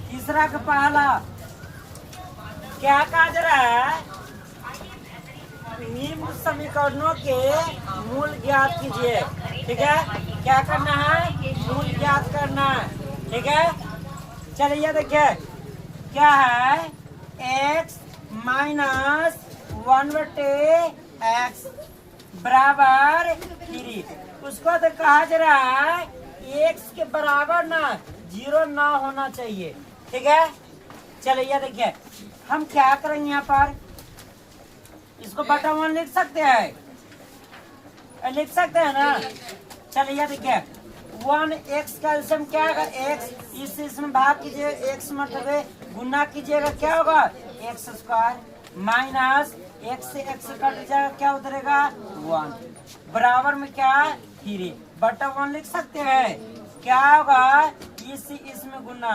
तीसरा का पहला क्या कहा जा रहा है? निम्न समीकरणों के मूल ज्ञात कीजिए। ठीक है, क्या करना है? मूल ज्ञात करना है। ठीक है, चलिए देखिए क्या है। x माइनस 1/x बराबर 3। उसको तो कहा जा रहा है x के बराबर ना 0 ना होना चाहिए। ठीक है, चलिए देखिए हम क्या करेंगे यहाँ पर। इसको बटा 1 लिख सकते हैं, लिख सकते हैं ना। चलिए देखिए 1x का एलसीएम क्या होगा? x इसमें भाग कीजिए, x मतलब गुना कीजिएगा, क्या होगा? x स्क्वायर माइनस x से x कट जाएगा, क्या उतरेगा? 1 बराबर में क्या? 3 बटा 1 लिख सकते हैं। क्या होगा? इसमें गुना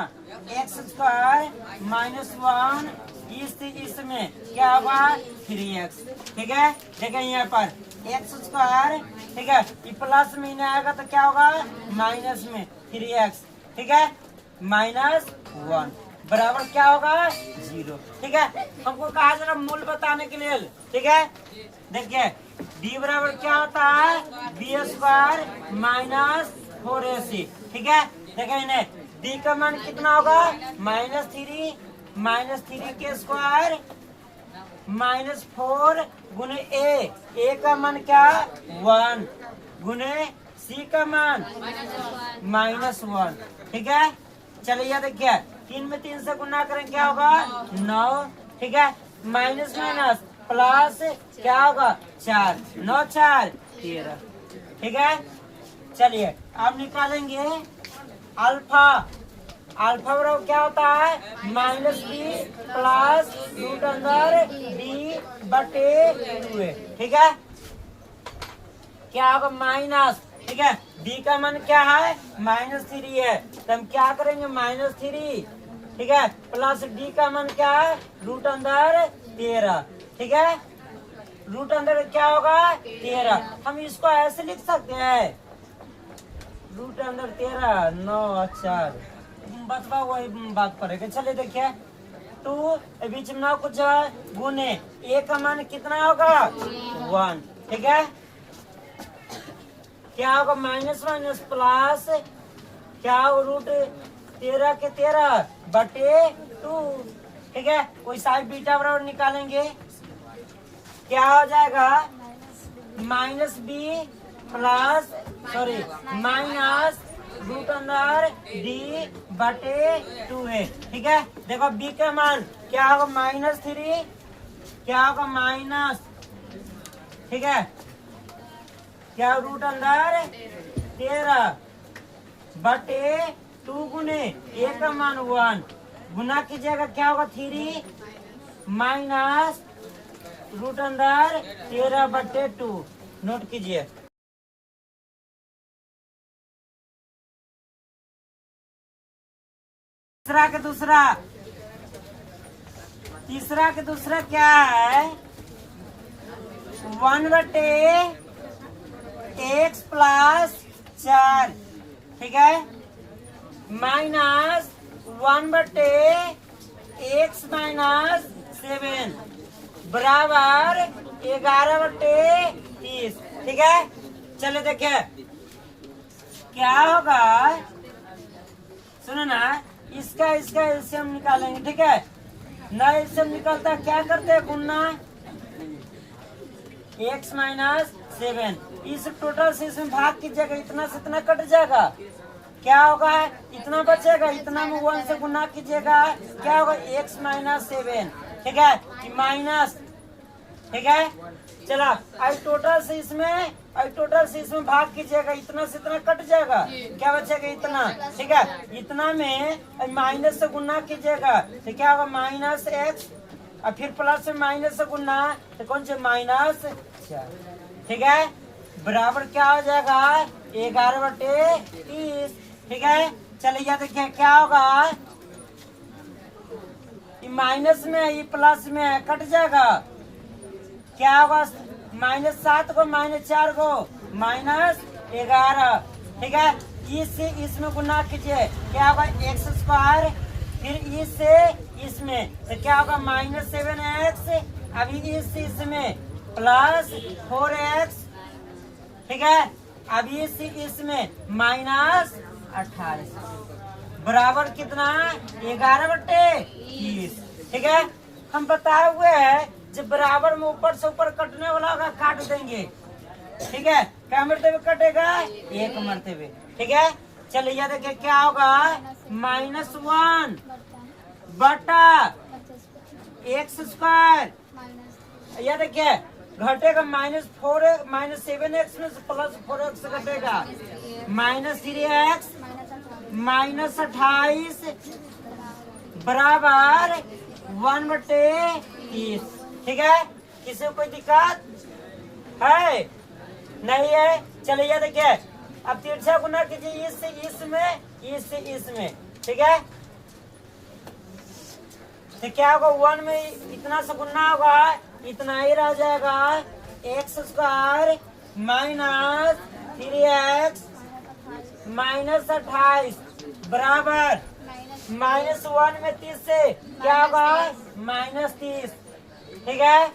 x स्क्वायर माइनस 1 इसमें क्या होगा? 3x। ठीक है, देखिए यहाँ पर x स्क्वायर, ठीक है, ये प्लस में नहीं आएगा तो क्या होगा? माइनस में 3x। ठीक है, माइनस 1 बराबर क्या होगा? 0। ठीक है, हमको कहा जरा मूल बताने के लिए। ठीक है, देखिए d बराबर क्या होता है? b square minus 4ac। ठीक है, देखिए इन्हें d का मान कितना होगा? -3 के स्क्वायर माइनस 4 गुने a का मान क्या? 1 गुने c का मान -1। ठीक है, चलिए देखिए 3 में 3 से गुना करें क्या होगा? 9। ठीक है, माइनस माइनस प्लस क्या होगा? 4 9 4 13। ठीक है, चलिए अब निकालेंगे अल्फा। अल्फा बराबर क्या होता है? -b प्लस रूट अंदर b बटे 2a। ठीक है, क्या होगा? माइनस, ठीक है, b का मान क्या है? -3 है, तो हम क्या करेंगे? -3, ठीक है, प्लस d का मान क्या है? रूट अंदर 13। ठीक है, रूट अंदर क्या होगा? 13। हम इसको ऐसे लिख सकते हैं, रूट अंदर 13 9 4 बचवा वही बात करेगा। चलिए देखिए 2 बीच में 9 कुछ गुने a का मान कितना होगा? 1। ठीक है, क्या होगा? माइनस माइनस प्लस क्या होगा? रूट 13 के 13 बटे 2। ठीक है, कोई साइड बीटा बराबर निकालेंगे, क्या हो जाएगा? -b प्लस माइनस रूट अंदर d बटे 2 है। ठीक है, देखो b का मान क्या होगा? -3, क्या होगा? माइनस, ठीक है, क्या रूट अंदर 13 बटे 2 गुने a का मान 1 गुना कीजिएगा, क्या होगा? 3 माइनस रूट अंदर 13 बटे 2। नोट कीजिए। तीसरा के दूसरा क्या है? 1/x plus 4। ठीक है, माइनस 1/x माइनस 7 बराबर 11/30। ठीक है, चलो देखिए क्या होगा। सुनो ना, इसका एलसीएम निकालेंगे। ठीक है, ना एलसीएम निकलता है, क्या करते हैं? गुना x माइनस 7 इस टोटल से इसमें भाग कीजिएगा, इतना से इतना कट जाएगा, क्या होगा? इतना बचेगा, इतना में 1 से गुना कीजिएगा, क्या होगा? x minus 7। ठीक है, माइनस, ठीक है, चला आई टोटल से इसमें भाग कीजिएगा, इतना से इतना कट जाएगा, क्या बचेगा? इतना। ठीक है, इतना में माइनस से गुना कीजिएगा तो क्या होगा? -x और फिर प्लस से माइनस से गुना तो कौन से? -4। ठीक है, बराबर क्या हो जाएगा? 11/30। ठीक है, चलिए देखिए क्या होगा। ये माइनस में है, ये प्लस में है, कट जाएगा, क्या होगा? -7 को -4 को -11। ठीक है, इससे इसमें गुना कीजिए, क्या होगा? x स्क्वायर फिर इससे इसमें तो क्या होगा -7x, अभी इसमें +4x, ठीक है। अभी इसमें -28 बराबर कितना 11/30, ठीक है। हम बताए हुए हैं जब बराबर में ऊपर से ऊपर कटने वाला होगा काट देंगे, ठीक है। क्या मरतबे कटेगा 1 मरतबे, ठीक है। चलिए यह देखिए क्या होगा -1 बटा x², यह देखिए घटेगा -7x में से +4x घटेगा -3x -28 बराबर 1/30, ठीक है। किसी को कोई दिक्कत है नहीं है। चलिए ये देखिए अब तिरछा गुना कीजिए इससे इसमें, ठीक है। तो क्या होगा 1 में इतना से गुना होगा, इतना ही रह जाएगा x² -3x -28 बराबर -1 में 30 से क्या होगा -30, ठीक है।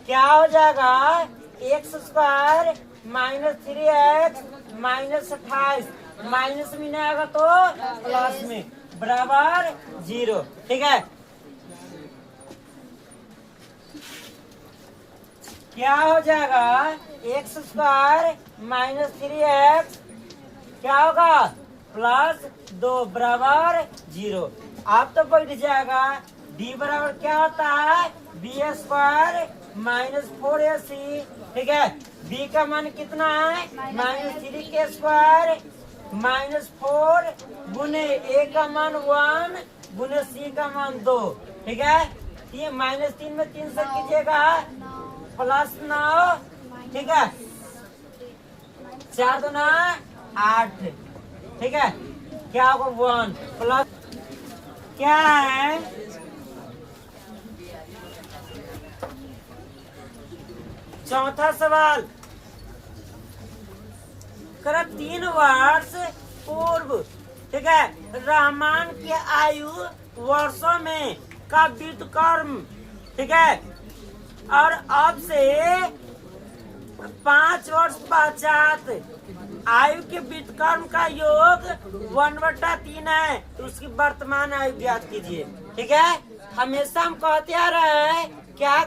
क्या हो जाएगा x² -3x -28 माइनस में नहीं आएगा तो प्लस में बराबर 0, ठीक है। क्या हो जाएगा x² -3x क्या होगा +2 बराबर 0। आप तो बैठ जाएगा d बराबर क्या होता है b² -4ac, ठीक है। b का मान कितना है -3k² -4 गुने a का मान 1 गुने c का मान 2, ठीक है। ये -3 में 3 से कीजिएगा +9, ठीक है। 4 दूना 8, ठीक है। क्या होगा 1 प्लस क्या है चौथा सवाल कर 3 वर्ष पूर्व, ठीक है, रहमान की आयु वर्षों में का व्युत्क्रम, ठीक है। और अब से 5 वर्ष पश्चात आयु के व्युत्क्रम का योग 1/3 है, तो उसकी वर्तमान आयु ज्ञात कीजिए, ठीक है। हमेशा हम कहते आ रहे हैं क्या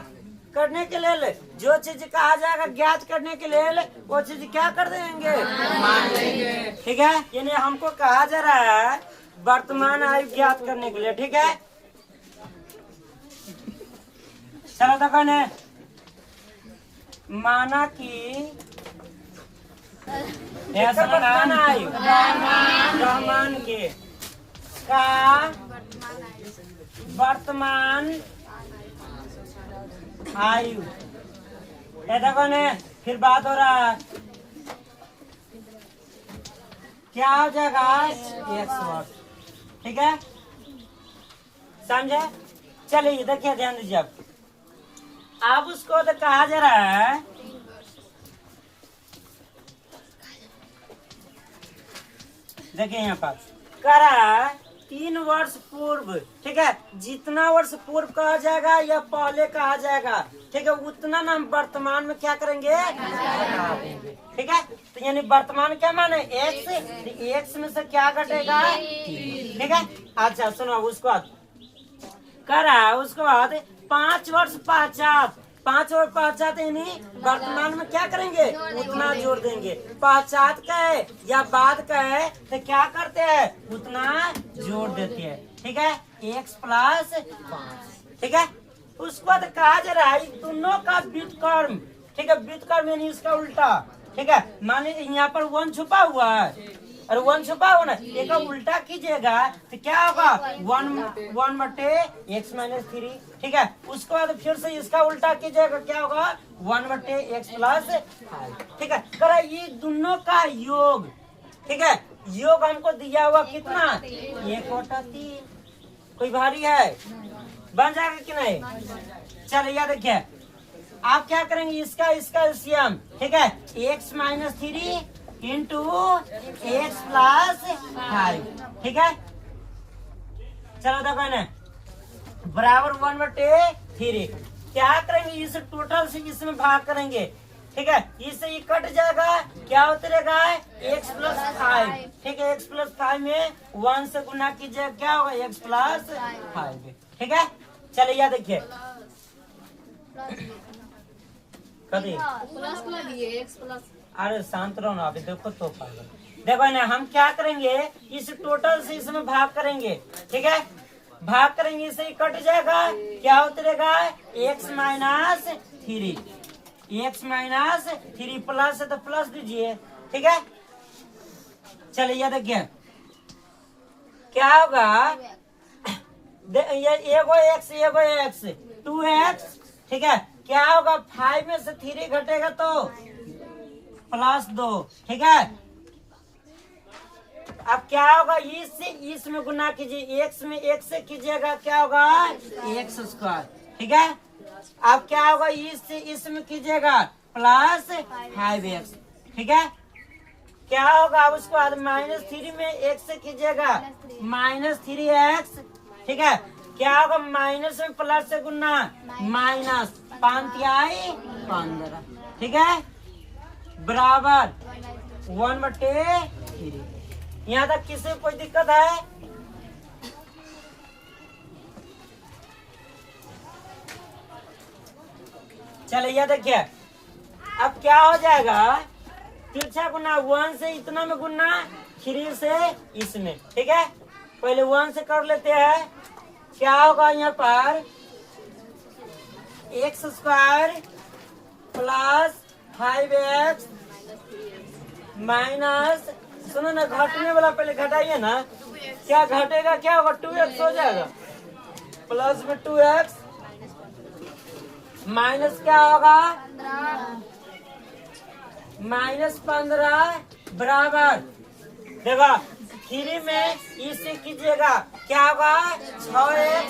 करने के लिए, जो चीज कहा जाएगा ज्ञात करने के लिए वो चीज क्या कर देंगे मान लेंगे, ठीक है। यानी हमको कहा जा रहा है वर्तमान आयु ज्ञात करने के लिए, ठीक है। चलो तो कौन है माना कि वर्तमान आयु रहमान के का वर्तमान आयु, ऐसा कौन है फिर बात हो रहा है क्या हो जाएगा x वर्ष, ठीक है। समझे। चलिए देखिए ध्यान दीजिए अब उसको तो कहा जा रहा है देखिए यहाँ पास करा 3 वर्ष पूर्व, ठीक है। जितना वर्ष पूर्व कहा जाएगा या पहले कहा जाएगा, ठीक है, उतना ना हम वर्तमान में क्या करेंगे ठीक है। तो यानी वर्तमान क्या माने x, x में से क्या घटेगा 3, ठीक है। अच्छा सुनो उसको बाद करा उसके बाद 5 वर्ष पश्चात, 5 वर्ष पश्चात यानी वर्तमान में क्या करेंगे उतना जोड़ देंगे। पश्चात का है या बाद का है तो क्या करते हैं उतना जोड़ देते हैं, ठीक है। x + 5, ठीक है। उसके बाद कहा जा रहा है दोनों का व्युत्क्रम, ठीक है। व्युत्क्रम यानी इसका उल्टा, ठीक है। मान लीजिए यहाँ पर 1 छुपा हुआ है और 1 छुपा हुआ ना, एक + कीजिएगा तो क्या होगा 1/x - 3, ठीक है। उसके बाद फिर से इसका उल्टा कीजिएगा क्या होगा 1/x + 5, ठीक है। करा ये दोनों का योग, ठीक है। योग हमको दिया हुआ कितना 1/3, कोई भारी है बन जाएगा कि नहीं। चलिए याद देखिए आप क्या करेंगे इसका एलसीएम, ठीक है। x - 3 × x + 5, ठीक है। चलो देखो ना, बराबर 1/3। क्या करेंगे, इस टोटल से इसमें भाग करेंगे, ठीक है। इससे ये कट जाएगा, क्या उतरेगा, x + 5, ठीक है। x + 5 में 1 से गुना कीजिए, क्या होगा, x + 5, ठीक है। चलिए यह देखिए, कभी अरे शांत रहो ना, अभी देखो तो पागल। देखो ना, हम क्या करेंगे, इस टोटल से इसमें भाग करेंगे, ठीक है। भाग करेंगे, इससे ही कट जाएगा, क्या उतरेगा, x - 3, x - 3 प्लस है तो प्लस दीजिए, ठीक है। चलिए देखिए क्या होगा, ये एगो x 2x, ठीक है। क्या होगा, 5 में से 3 घटेगा तो +2, ठीक है। अब क्या होगा, इसमें गुना कीजिए, x में x से कीजिएगा, क्या होगा, x², ठीक है। अब क्या होगा, इसमें कीजिएगा +5x, ठीक है। क्या होगा, अब उसके बाद -3 में x से कीजिएगा -3x, ठीक है। क्या होगा, माइनस में प्लस से गुना, -5×15, ठीक है, बराबर 1/3। यहाँ तक किसी कोई दिक्कत है? चलिए यह देखिए, अब क्या हो जाएगा, तिरछा गुना 1 से इतना में गुना 3 से इसमें, ठीक है। पहले 1 से कर लेते हैं, क्या होगा यहाँ पर, x² + 5x माइनस, सुनो ना, घटने वाला पहले घटाइए ना, क्या घटेगा, क्या होगा, 2x हो जाएगा, प्लस में 2x माइनस क्या होगा, -15 बराबर, देखो 3 में इससे कीजिएगा, क्या होगा, 6x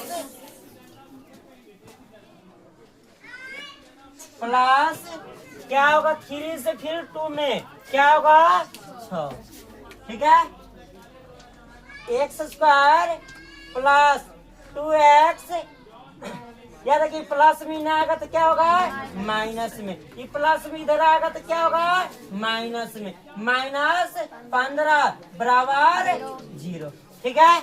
प्लस, क्या होगा, 3 से फिर 2 में क्या होगा, 6, ठीक है। x² + 2x, याद है कि प्लस में ना आएगा तो क्या होगा, माइनस में, ये प्लस में इधर आएगा तो क्या होगा, माइनस में, -15 बराबर 0, ठीक है।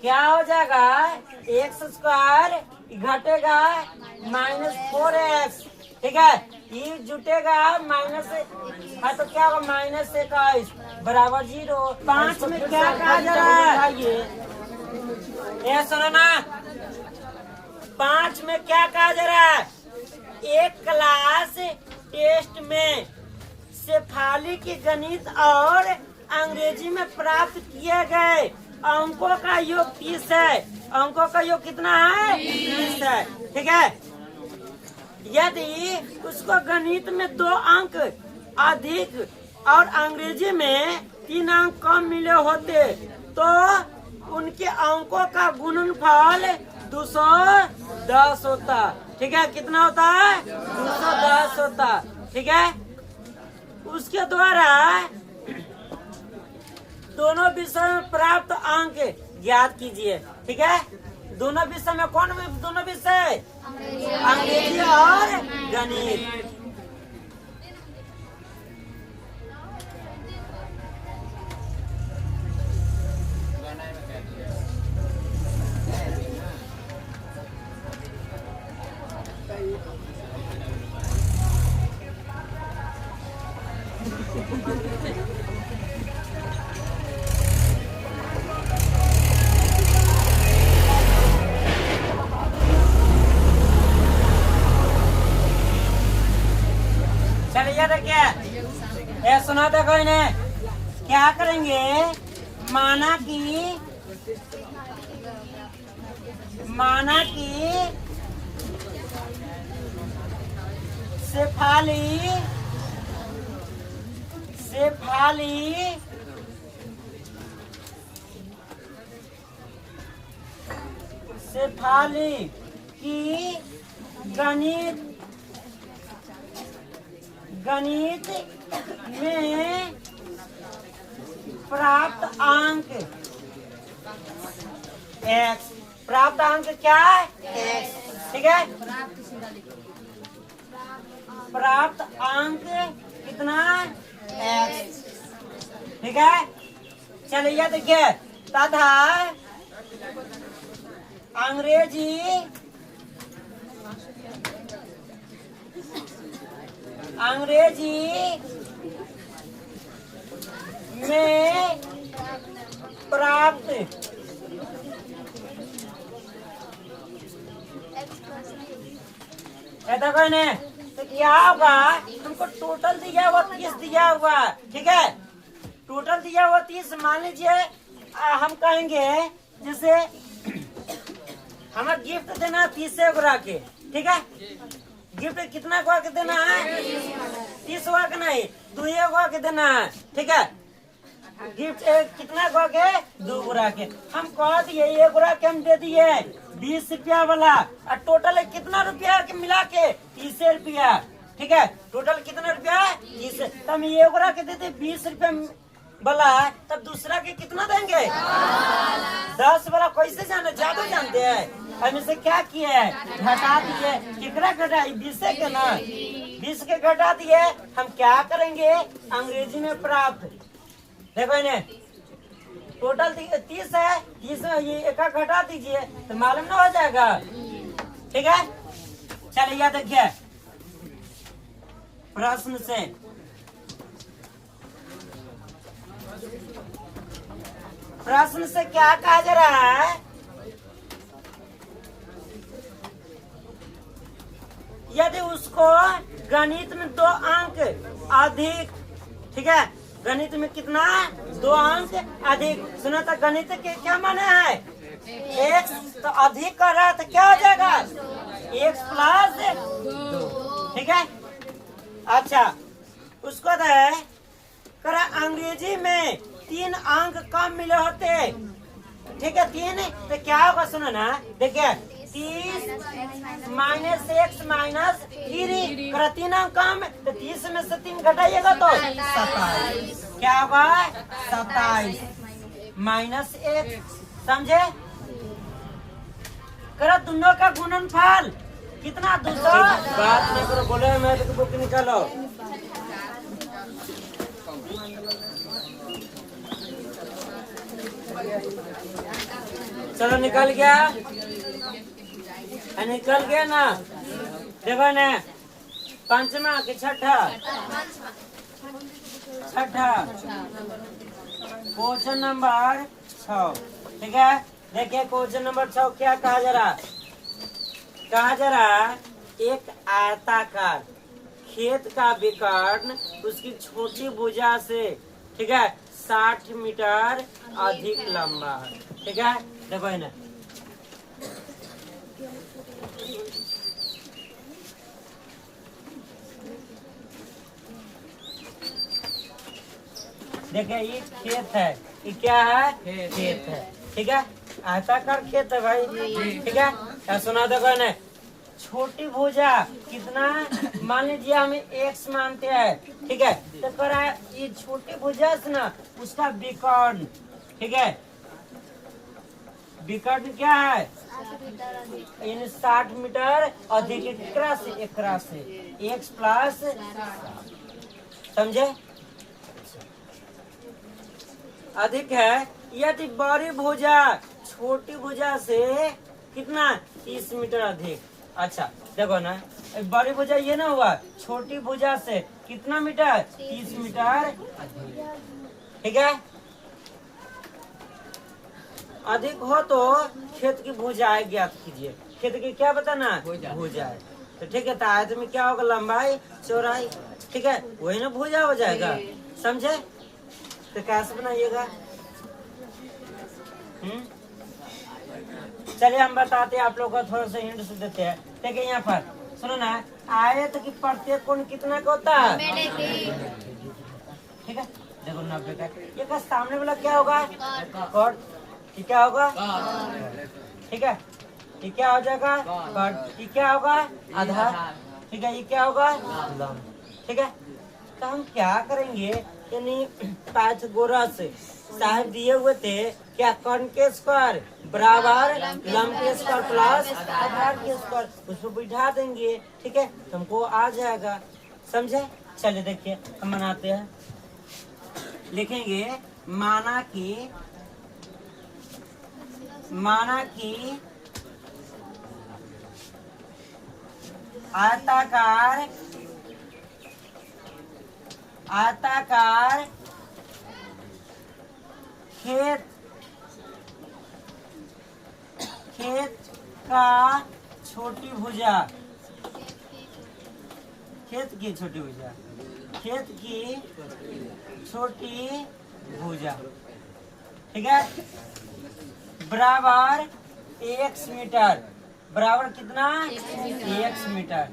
क्या हो जाएगा, x² घटेगा -4x, ठीक है। ये जुटेगा माइनस है तो क्या होगा, -21 बराबर 0। 5 में क्या कहा जा रहा है, ये सुनो ना, 5 में क्या कहा जा रहा है, एक क्लास टेस्ट में शेफाली की गणित और अंग्रेजी में प्राप्त किए गए अंकों का योग 30 है। अंकों का योग कितना है, 30 है, ठीक है। यदि उसको गणित में 2 अंक अधिक और अंग्रेजी में 3 अंक कम मिले होते तो उनके अंकों का गुणनफल 210 होता, ठीक है। कितना होता है, 210 होता, ठीक है। उसके द्वारा दोनों विषय में प्राप्त अंक ज्ञात कीजिए, ठीक है। दोनों विषय में कौन, दोनों विषय, अंग्रेजी और गणित। चलिए देखिए, ये सुना देखो इन्हें, क्या करेंगे, माना कि शेफाली की गणित में प्राप्त अंक एक्स। प्राप्त अंक क्या है? एक्स। ठीक है, प्राप्त अंक कितना? एक्स। ठीक है, चलिए देखिए, तथा अंग्रेजी में प्राप्त ऐसा कोई नहीं, तो क्या होगा? हमको टोटल दिया हुआ 30 दिया हुआ, ठीक है, टोटल दिया हुआ 30। मान लीजिए हम कहेंगे जैसे हमें गिफ्ट देना 30 गुरा के, ठीक है, गिफ्ट कितना गुआ के देना है? 30 गुआ के नहीं, 2 गुआ के देना है, ठीक है, गिफ्ट कितना गुआ के? 2 गुरा के। हम कह दिए 1 गुरा के हम दे दिए 20 रुपया वाला, और टोटल कितना रुपया के मिला के? 30 रुपया, ठीक है, टोटल कितना रुपया? 30। तो हम 1 गुरा के देते 20 रुपया वाला, तब दूसरा के कितना देंगे? 10 वाला। कैसे जाने? ज्यादा जानते हैं। हम इसे क्या किए? घटा दिए। कितना घटा? 20 के ना, 20 के घटा दिए। हम क्या करेंगे? अंग्रेजी में प्राप्त, देखो इन्हें टोटल 30 है, 30 ये एक घटा दीजिए तो मालूम ना हो जाएगा, ठीक है। चलिए देखिए प्रश्न से, प्रश्न से क्या कहा जा रहा है? यदि उसको गणित में 2 अंक अधिक, ठीक है, गणित में कितना? 2 अंक अधिक। सुना था गणित के क्या माने है? एक्स, तो अधिक कर रहा है तो क्या हो जाएगा? एक्स प्लस 2, ठीक है। अच्छा, उसको करा अंग्रेजी में 3 अंक कम मिले होते, ठीक है, 3, तो क्या होगा? सुनो ना, देखिए 30 माइनस एक्स माइनस 3 करा 3 अंक कम, तो 30 में से 3 घटाइएगा तो 27। क्या होगा? 27 माइनस एक्स, समझे? करा दोनों का गुणनफल कितना? 200। बात नहीं करो, बोले मैं तो बुक निकालो। चलो निकल गया, निकल गया ना। देखो ना, पंचमा के छठा, क्वेश्चन नंबर 6, ठीक है। देखिए क्वेश्चन नंबर 6 क्या कहा जा रहा? कहा जा रहा एक आयताकार खेत का विकर्ण उसकी छोटी भुजा से, ठीक है, 60 मीटर अधिक लंबा है, ठीक है। देखो ना, देखिए ये खेत है, ये क्या है? खेत है, ठीक है, आयताकार खेत है भाई, ठीक है। क्या सुना? देखो ना, छोटी भुजा कितना? मान लीजिए हमें एक्स मानते हैं, ठीक है, तो करा ये छोटी भुजा से ना उसका विकर्ण, ठीक है, विकर्ण क्या है? 60 मीटर अधिक, एकरा से एक्स प्लस, समझे, अधिक है। यदि बड़ी भुजा छोटी भुजा से कितना? 30 मीटर अधिक। अच्छा देखो ना, बड़ी भुजा ये ना हुआ, छोटी भुजा से कितना मीटर? 30 मीटर, ठीक है। अधिक हो तो खेत की भुजाएं ज्ञात कीजिए। खेत की क्या बताना? भुजाएं। तो ठीक है, तो आयत में क्या होगा? लंबाई चौड़ाई, ठीक है, वही ना भुजा हो जाएगा, समझे। तो कैसे बनाइएगा? चलिए हम बताते हैं आप लोग को, थोड़ा सा हिंट से देते हैं। देखिए यहाँ पर सुनो ना, आयत की प्रत्येक कोण कितना का होता है? ठीक है, देखो 90 का। ये का सामने वाला क्या होगा? कॉट। ये क्या होगा? ठीक है, ये क्या हो जाएगा? कॉट। ये क्या होगा? आधा। ठीक है, ये क्या होगा? लंब। ठीक है, तो हम क्या करेंगे, यानी पाइथागोरस साहब दिए हुए थे क्या, कर्ण के स्क्वायर बराबर लंब के स्क्वायर प्लस आधार के स्क्वायर, उसको बिठा देंगे, ठीक है, तुमको आ जाएगा, समझे। चलिए देखिए हम बनाते हैं, लिखेंगे माना कि आयताकार खेत का छोटी भुजा, खेत की छोटी भुजा, ठीक है, बराबर 1 मीटर, बराबर कितना 1 मीटर,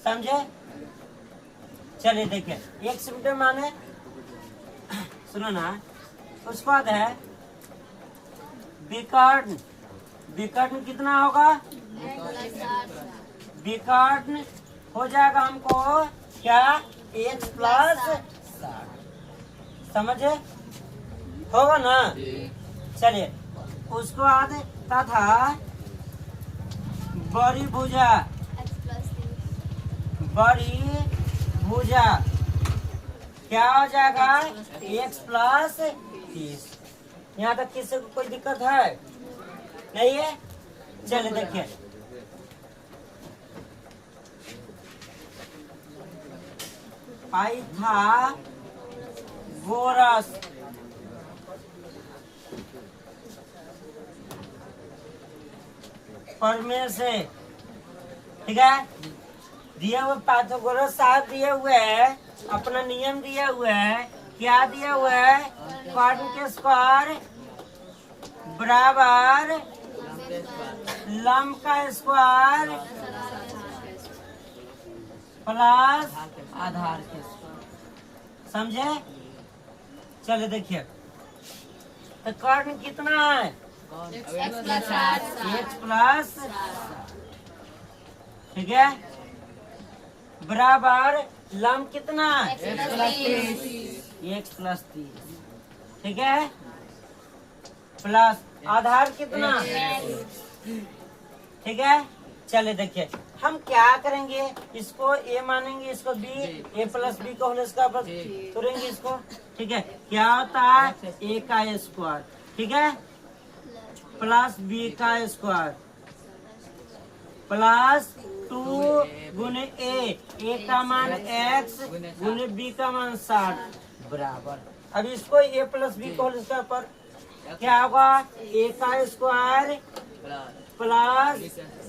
समझे। चलिए देखिए 1 मीटर माने, सुनो ना, उसके बाद है विकर्ण कितना होगा, विकर्ण हो जाएगा हमको क्या, x प्लस 60, समझे, होगा ना। चलिए उसको बाद तथा बड़ी भुजा क्या हो जाएगा, x प्लस 30। यहाँ तक किसी को कोई दिक्कत है नहीं है। चलिए देखिए पाइथागोरस प्रमेय से, ठीक है, दिए हुए पाइथागोरस साहब दिए हुए है, अपना नियम दिया हुआ है, क्या दिया हुआ है, कर्ण के स्क्वायर बराबर लंब का स्क्वायर प्लस आधार के स्क्वायर, समझे। चलिए देखिए तो कर्ण कितना है, x प्लस, ठीक है, बराबर लंब कितना, x प्लस 30, ठीक है, प्लस आधार कितना, ठीक है। चलिए देखिए हम क्या करेंगे, इसको a मानेंगे, इसको b, a प्लस b को होल स्क्वायर करेंगे इसको, ठीक है, क्या होता है a का स्क्वायर, ठीक है, प्लस b का स्क्वायर प्लस 2 गुने a का मान x गुने b का मान 60 बराबर, अब इसको a प्लस b को होल स्क्वायर पर क्या होगा, a का स्क्वायर प्लस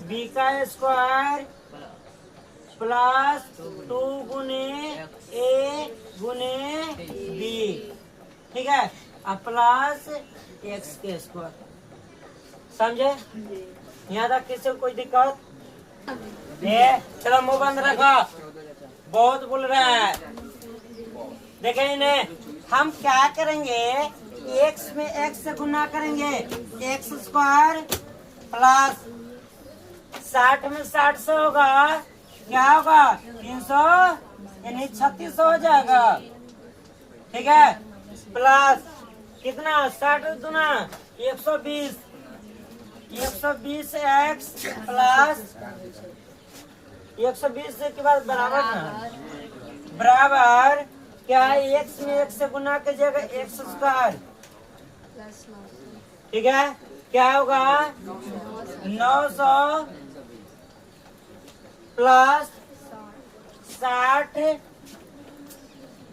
b का स्क्वायर प्लस 2 गुने a गुने b, ठीक है, अब प्लस x के स्क्वायर, समझे। यहाँ तक किसी को कोई दिक्कत है, चलो मुंह बंद रखो, बहुत बोल रहा है। देखें इन्हें, हम क्या करेंगे, x में x से गुना करेंगे, x स्क्वायर प्लस 60 में 60 से होगा, क्या होगा 300 यानी 3600 हो जाएगा, ठीक है, प्लस कितना 60 गुना 120 x प्लस 120 के बाद बराबर ना, बराबर क्या है, x में x से गुना कीजिएगा x स्क्वायर, ठीक है, क्या होगा 900 plus 60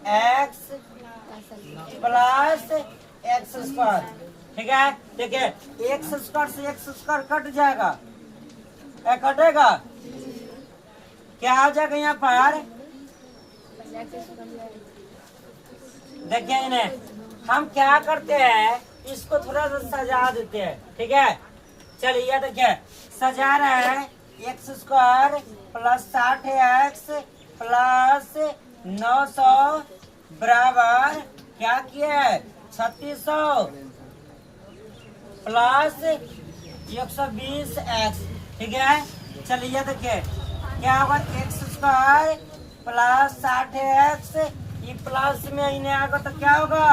x plus x square, ठीक है। देखिए x स्क्वायर से x स्क्वायर कट जाएगा, क्या कटेगा, क्या आ जाएगा यहाँ पर, देखिए इन्हें हम क्या करते हैं, इसको थोड़ा सा सजा देते हैं, ठीक है। चलिए ये देखिए सजा रहे हैं, x square plus 60x plus 900 बराबर क्या किया है 3600 प्लस 120x, ठीक है। चलिए देखिए क्या होगा, x स्क्वायर प्लस 60x ये प्लस में इन्हें आएगा तो क्या होगा,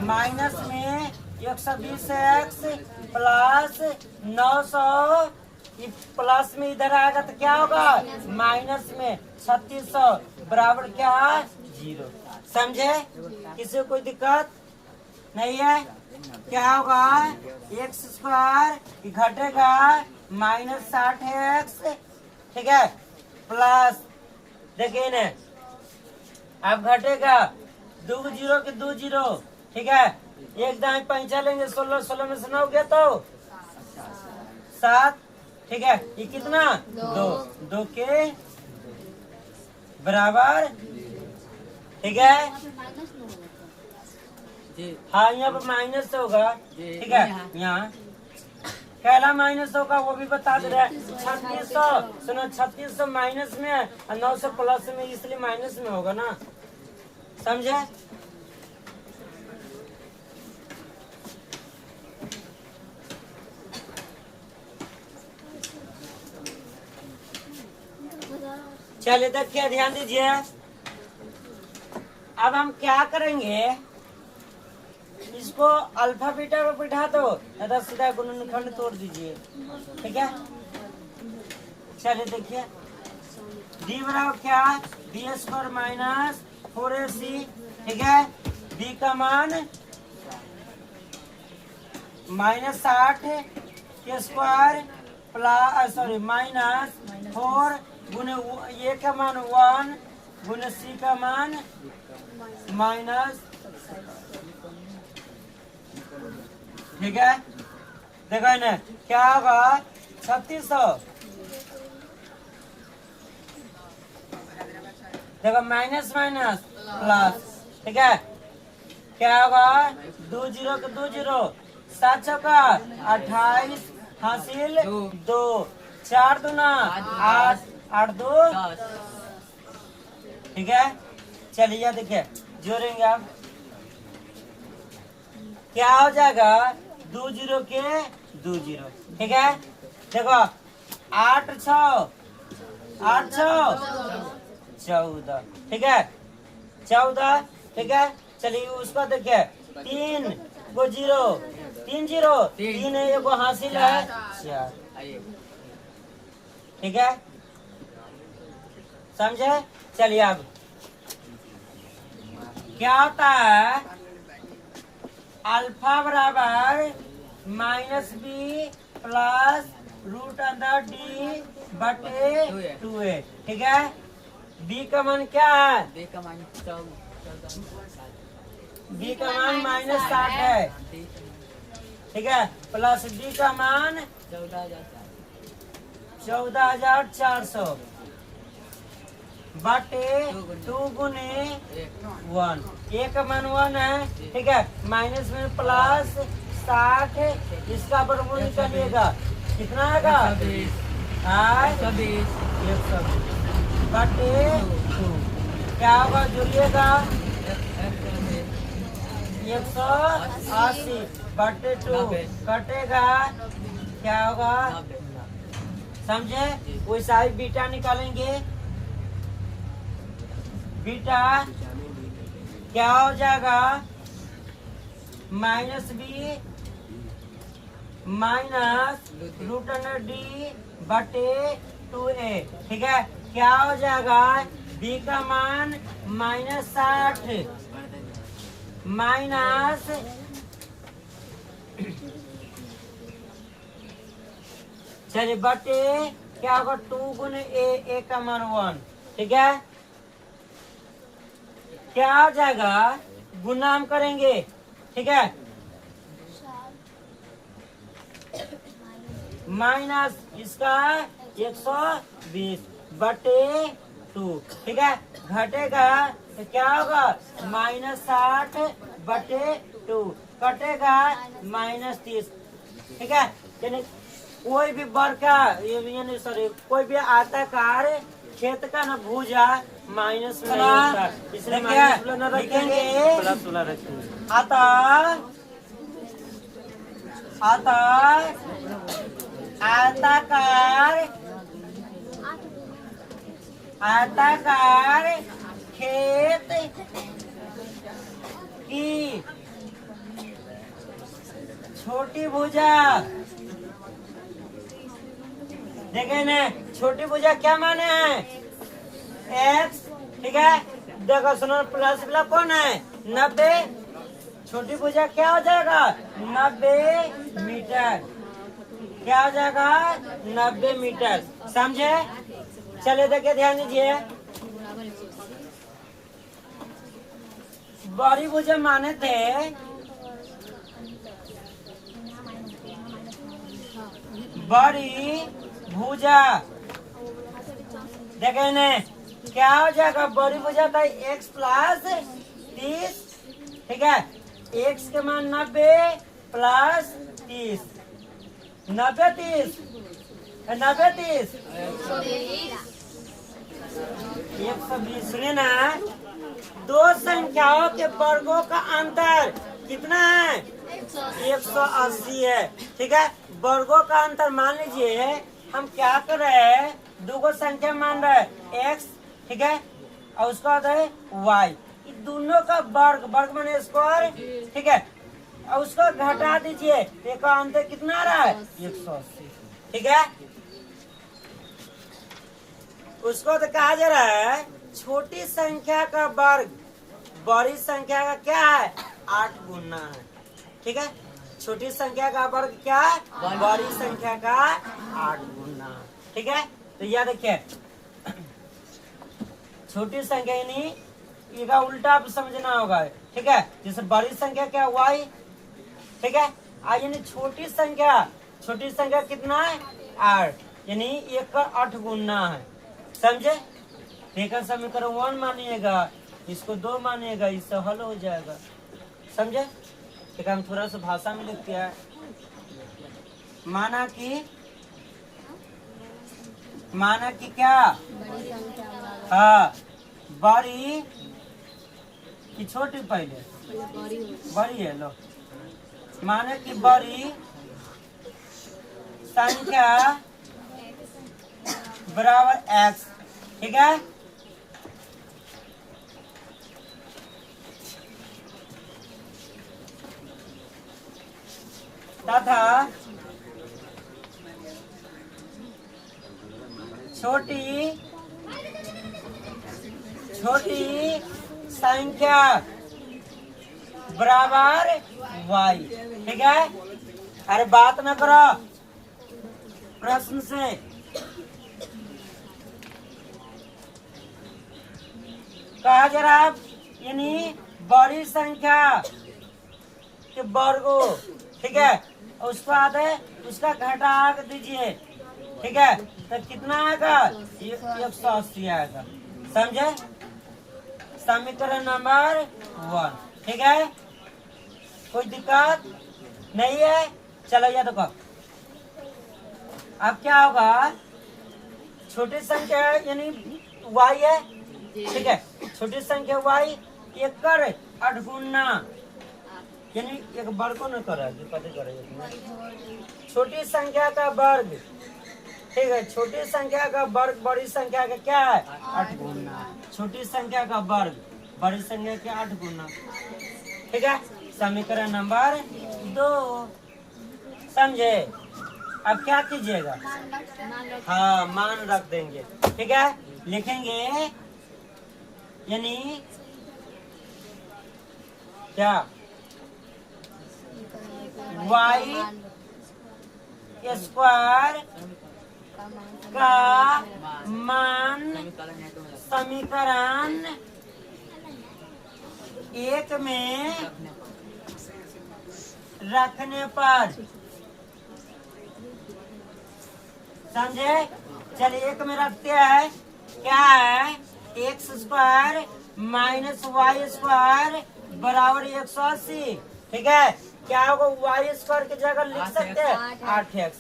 माइनस में 120x प्लस 900, ये प्लस में इधर आएगा तो क्या होगा, माइनस में 3600 बराबर क्या, 0। समझे? किसी को कोई दिक्कत नहीं है? क्या होगा, एक्स स्क्वायर घटेगा माइनस 60x, ठीक है, प्लस देखिए ना, अब घटेगा 2 जीरो के 2 जीरो, ठीक है, एक दाएं पैंचा लेंगे, 16 16 में से 9 गया तो 7, ठीक है, ये कितना, 2 के बराबर, ठीक है। हाँ यहाँ पर माइनस होगा, ठीक है, यहाँ पहला माइनस होगा वो भी बता दे रहा है। 3600 सुनो, 3600 माइनस में है और 900 प्लस में, इसलिए माइनस में होगा ना, समझे? चलिए देखिए, ध्यान दीजिए, अब हम क्या करेंगे, इसको अल्फा बीटा में बिठा दो, या सीधा गुणनखंड तोड़ दीजिए, ठीक है। चलिए देखिए, डी बराबर क्या, बी स्क्वायर माइनस 4ac, ठीक है, बी का मान माइनस 60 के स्क्वायर प्लस सॉरी माइनस 4 गुने ए का मान 1 गुने सी का मान माइनस, ठीक है। देखो ना क्या होगा, 3600, देखो माइनस माइनस प्लस, ठीक है, क्या होगा, 2 जीरो के 2 जीरो, 7 चौका 28 हासिल 2, 4 दूना 8, 8 2, ठीक है। चलिए देखिए, जोड़ेंगे आप, क्या हो जाएगा, 2 जीरो के 2 जीरो, ठीक है। देखो 8 6 8 6 14, ठीक है, 14, ठीक है। चलिए उसको देखिए, 3 को 0 3 0 3 है, एगो हासिल है 4, ठीक है, समझे? चलिए अब क्या होता है, अल्फा बराबर माइनस बी प्लस रूट अंदर डी बटे 2a, ठीक है। बी का मान क्या है, बी का मान बी का मान माइनस 60 है, ठीक है, प्लस डी का मान 14,400 बटे 2 गुने 1, ए का मान 1 है, ठीक है, माइनस में प्लस 60, इसका वर्गमूल निकालिएगा, कितना आएगा, 120 बटे 2, क्या होगा, जोड़िएगा 180 बटे 2 कटेगा, क्या होगा, समझे? वैसा ही बीटा निकालेंगे, बीटा क्या हो जाएगा, minus b minus root under d बटे 2a, ठीक है, क्या हो जाएगा, बी का मान माइनस 60 माइनस चलिए बटे क्या होगा, 2 गुने ए का मान 1, ठीक है। क्या आ जाएगा, गुना हम करेंगे, ठीक है, माइनस इसका 120 बटे 2, ठीक है, घटेगा तो क्या होगा, माइनस 60 बटे 2 कटेगा माइनस 30, ठीक है। यानी कोई भी वर्ग का, यानी सॉरी कोई भी आयताकार क्षेत्र का ना भुजा माइनस में होता है, इसलिए माइनस वाला न रखेंगे, प्लस वाला रखेंगे। आयताकार खेत की छोटी भुजा। देखे ना, छोटी भुजा क्या माने हैं? एक्स। ठीक है, देखो सुनो, प्लस वाला कौन है? 90। छोटी भुजा क्या हो जाएगा? 90 मीटर। क्या हो जाएगा? 90 मीटर। समझे? चले देखिए, ध्यान दीजिए। बड़ी भुजा माने थे बड़ी भुजा। देखे ने, क्या हो जाएगा? बड़ी भुजा था x प्लस 30। ठीक है, x के मान 90 प्लस 30। 90 30 90 30 120। सुनिए ना, दो संख्याओं के वर्गों का अंतर कितना है? 180 है। ठीक है, वर्गों का अंतर मान लीजिए हम क्या कर रहे हैं, दो को संख्या मान रहे हैं x। ठीक है, और उसका होता है y। दोनों का वर्ग, वर्ग माने स्क्वायर। ठीक है, और उसको घटा दीजिए, एक अंतर कितना आ रहा है? 180। ठीक है, उसको तो कहा जा रहा है छोटी संख्या का वर्ग बड़ी संख्या का क्या है? 8 गुना है। ठीक है, छोटी संख्या का वर्ग क्या है? बड़ी संख्या का 8 गुना। ठीक है, तो यह देखिए, छोटी संख्या यानी इसका उल्टा आप समझना होगा। ठीक है, जैसे बड़ी संख्या क्या? y। ठीक है, यानी छोटी संख्या कितना है? 8, यानी 1 का 8 गुना है। समझे? एक समीकरण 1 मानिएगा, इसको 2 मानिएगा, इससे हल हो जाएगा। समझे? ठीक है, हम थोड़ा सा भाषा में लिखते हैं। माना कि क्या? हाँ, बड़ी की छोटी? पहले बड़ी है। लो, माने कि बड़ी संख्या बराबर x। ठीक है, तथा छोटी संख्या बराबर y। ठीक है, अरे बात न करो प्रश्न से। कहा जा रहा है यानी बड़ी संख्या के वर्गों। ठीक है, उसको आता है, उसका घटा दीजिए। ठीक है, तो कितना आएगा? 180 आएगा। समझे? समीकरण नंबर 1। ठीक है, कोई दिक्कत नहीं है? चलो ये देखो, अब क्या होगा? छोटी संख्या यानी y है। ठीक है, छोटी संख्या y 1 कर 8 गुना, यानी एक वर्ग को न करे, छोटी संख्या का वर्ग। ठीक है, छोटी संख्या का वर्ग बड़ी संख्या का क्या है? 8 गुना। छोटी संख्या का वर्ग बड़ी संख्या के 8 गुना। ठीक है, समीकरण नंबर 2। समझे? अब क्या कीजिएगा? हाँ, मान रख देंगे। ठीक है, लिखेंगे यानी क्या? y स्क्वायर का मान समीकरण 1 में रखने पर। समझे? चलिए 1 में रखते हैं। क्या है? x square minus y square बराबर 180। ठीक है, क्या होगा? वाई स्क्वायर की जगह लिख सकते हैं 8x।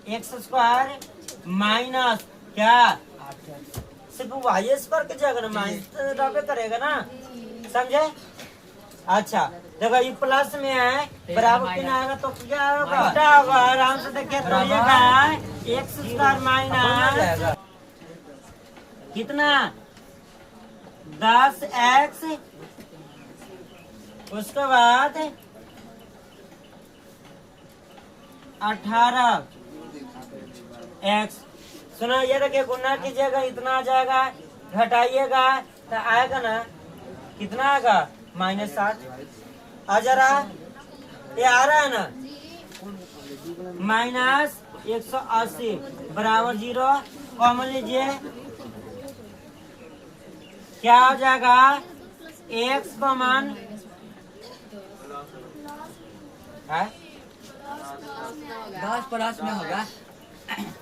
एक्स स्क्वायर माइनस क्या? 8x। सिर्फ वाई स्क्वायर की जगह माइनस तो करेगा ना। समझे? अच्छा, देखो ये प्लस में है, बराबर कितना आएगा तो क्या होगा? क्या होगा? आराम से देखिए, तो ये है एक्स स्क्वायर माइनस कितना? 10x उसके बाद 18x। सुनो ये देखिए, गुना कीजिएगा इतना आ जाएगा, घटाइएगा तो आएगा ना, कितना आएगा -7। आ जा रहा, ये आ रहा है ना, -180 बराबर 0। कॉमन लीजिए, क्या हो जाएगा, x कॉमन है 10 प्लस में होगा।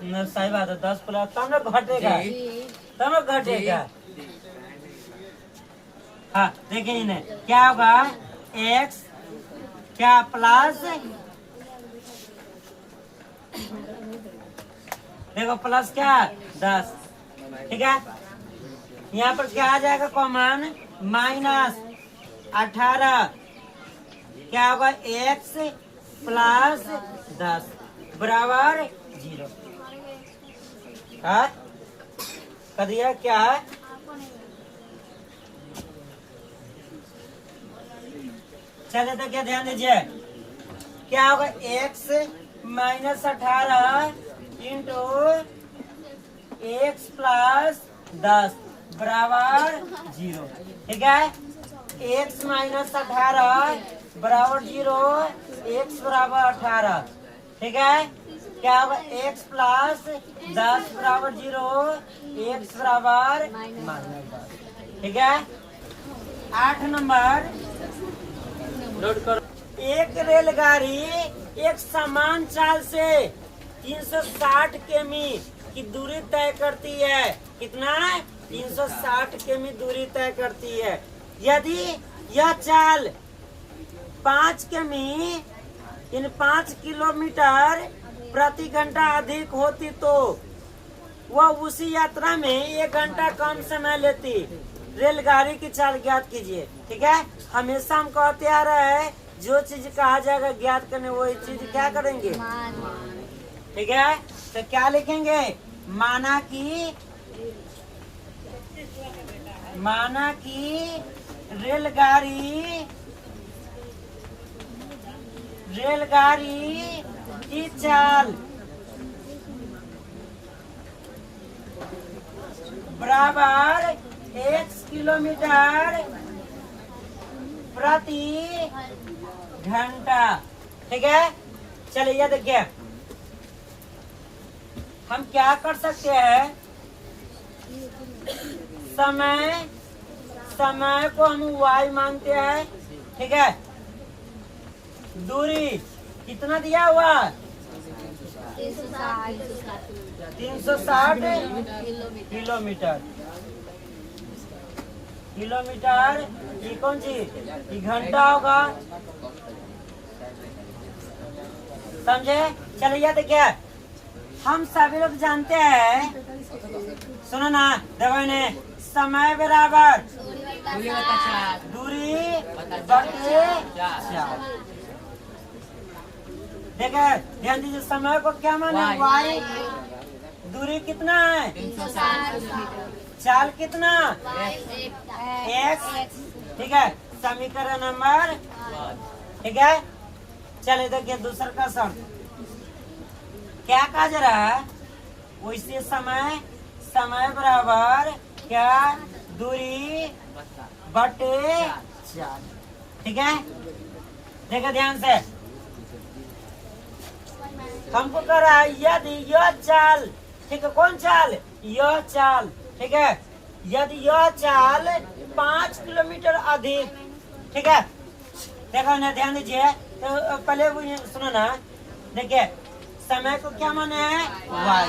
न, सही बात है, 10 प्लस तब न घटेगा, तब न घटेगा। हाँ देखिए इन्हें क्या होगा, x क्या प्लस, देखो प्लस क्या 10, ठीक है। यहाँ पर क्या आ जाएगा कॉमन, -18, क्या होगा x प्लस 10 बराबर 0। हाँ कर दिया, क्या है, चले तो क्या ध्यान दीजिए, क्या होगा x -18 इंटू x प्लस 10 बराबर 0, ठीक है। x -18 बराबर 0, x बराबर 18, ठीक है। क्या होगा x प्लस 10 बराबर 0, x बराबर -10, ठीक है। 8 नंबर नोट करो। एक रेलगाड़ी एक समान चाल से 360 किमी की दूरी तय करती है। कितना, 360 किमी दूरी तय करती है। यदि यह चाल 5 किमी इन 5 किलोमीटर प्रति घंटा अधिक होती तो वह उसी यात्रा में 1 घंटा कम समय लेती। रेलगाड़ी की चाल ज्ञात कीजिए, ठीक है। हमेशा हम कहते आ रहे हैं, जो चीज कहा जाएगा ज्ञात करने वही चीज क्या करेंगे, ठीक है। तो क्या लिखेंगे, माना कि रेलगाड़ी की चाल बराबर 1 किलोमीटर प्रति घंटा, ठीक है। चलिए ये देखिए, हम क्या कर सकते हैं, समय को हम y मानते हैं, ठीक है। दूरी कितना दिया हुआ, 360 किलोमीटर। ये कौन सी, ये घंटा होगा, समझे। चलिए देखिए, हम सभी लोग जानते हैं, सुनो ना, देखो इन्हें, समय बराबर दूरी बटे 4। देखिए ध्यान दीजिए, समय को क्या माने, y। दूरी कितना है, 360 चाल कितना, x, ठीक है। समीकरण नंबर, ठीक है। चले देखिए दूसरा क्वेश्चन, क्या कहा जा रहा है, वैसे समय बराबर क्या, दूरी बटे 4, ठीक है। देखिए ध्यान से, हमको कह रहा है यदि यह चाल, ठीक है, कौन चाल, यह चाल, ठीक है। यदि यह चाल 5 किलोमीटर अधिक, ठीक है। देखो ना, ध्यान दीजिए, तो पहले वो सुनो ना, देखिए समय को क्या माने है, y।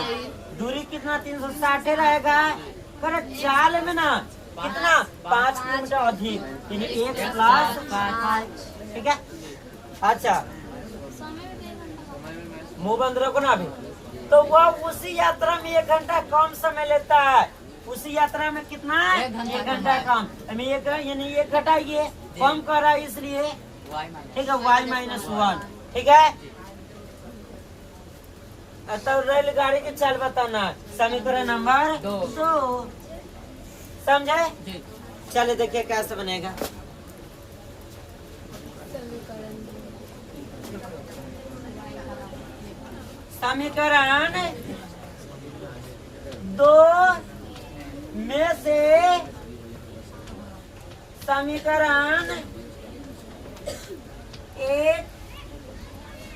दूरी कितना, 360 रहेगा, पर चाल में ना कितना, 5 किलोमीटर अधिक, यानी 1 प्लस 5, ठीक है। अच्छा, मुंह बंद रखो ना अभी। तो वह उसी यात्रा में 1 घंटा कम समय लेता है। उसी यात्रा में कितना है, 1 घंटा कम, यानी 1 घटाइए, कम कर रहा है इसलिए, ठीक है, y-1, ठीक है। तो रेलगाड़ी की चाल बताना, समीकरण नंबर 2, समझे। चले देखिए कैसे बनेगा। समीकरण 2 में से समीकरण 1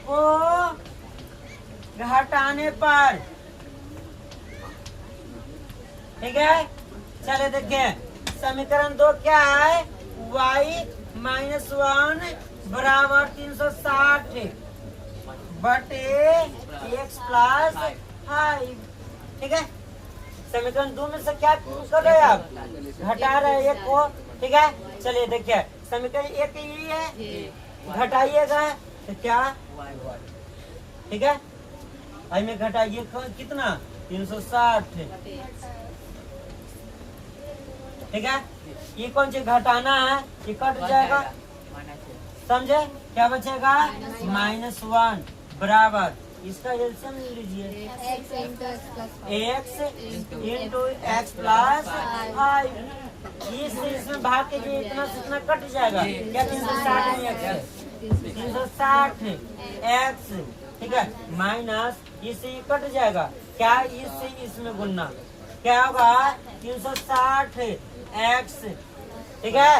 को घटाने पर, ठीक है। चले देखिए समीकरण 2 क्या है, y माइनस 1 बराबर 360 बटे x प्लस 5, ठीक है। समीकरण 2 में से क्या कर रहे हैं आप, घटा रहे हैं 1 को, ठीक है। चलिए देखिए समीकरण 1 यही है, घटाइएगा तो क्या, ठीक है। आई में घटाइए कितना 360, ठीक है। ये कौन सी घटाना है, ये कट जाएगा, समझे। क्या बचेगा -1 बराबर, इसका एलसीएम लीजिए x इंटू एक्स प्लस 5, इसमें भाग के लिए इतना से इतना कट जाएगा, क्या 360 में x 360 x, ठीक है, माइनस इससे ये कट जाएगा, क्या इससे इसमें गुणना, क्या होगा 360 x, ठीक है,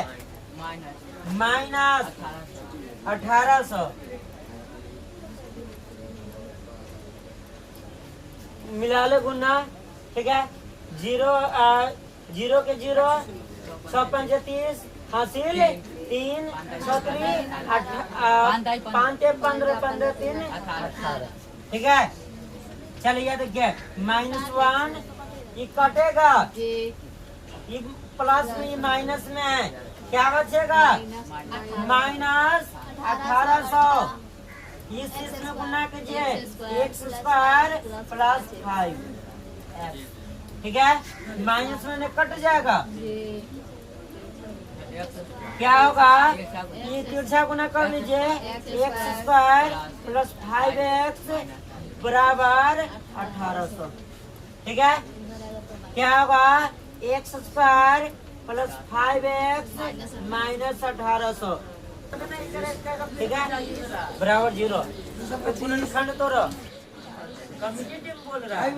माइनस 1800, मिला ले गुना, ठीक है। 0 के 0 135 हासिल 3 36 5 15 15 3 18, ठीक है। चलिए देखिए -1 ये कटेगा, ये प्लस में ये माइनस में है, क्या बचेगा -1800, इस चीज में गुना कीजिए x² प्लस 5, ठीक है। माइनस में कट जाएगा, क्या होगा, ये तिरछा गुना कर लीजिए x² प्लस 5x बराबर 1800, ठीक है। क्या होगा x² प्लस 5x माइनस 1800, ठीक है, बराबर 0। गुणनखंड तो कम्पिटिटिव बोल रहा है,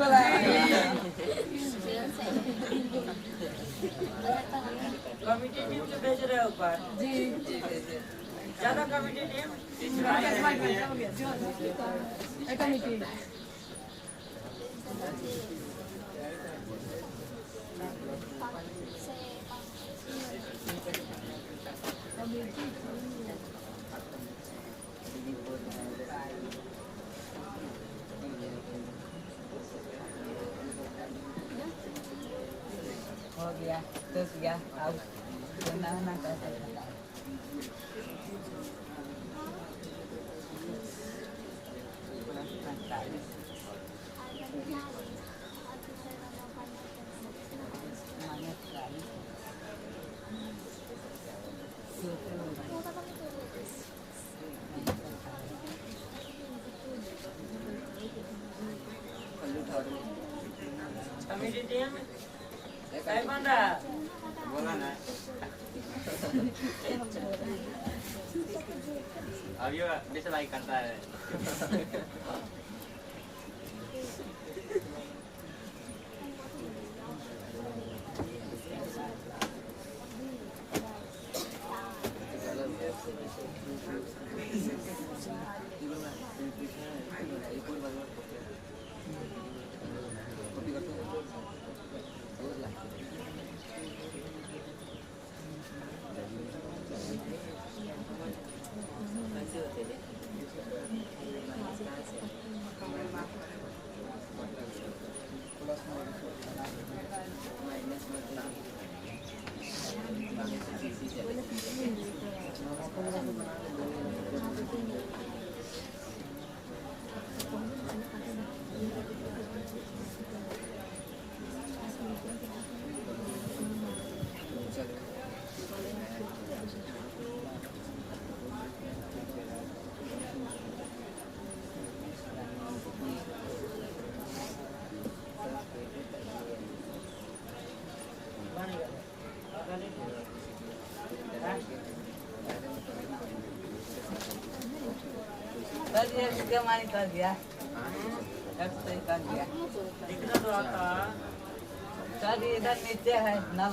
कम्पिटिटिव तो भेज रहे हो ऊपर, ज्यादा कम्पिटिटिव, हो गया तो गया, अब ना कर सकता। कम्पिटिटिव क्या बन रहा है, बोला ना अब ये डिसलाइक करता है। कर दिया, कर दिया। F से कर दिया। दिखना तो आता। सर इधर नीचे है ना।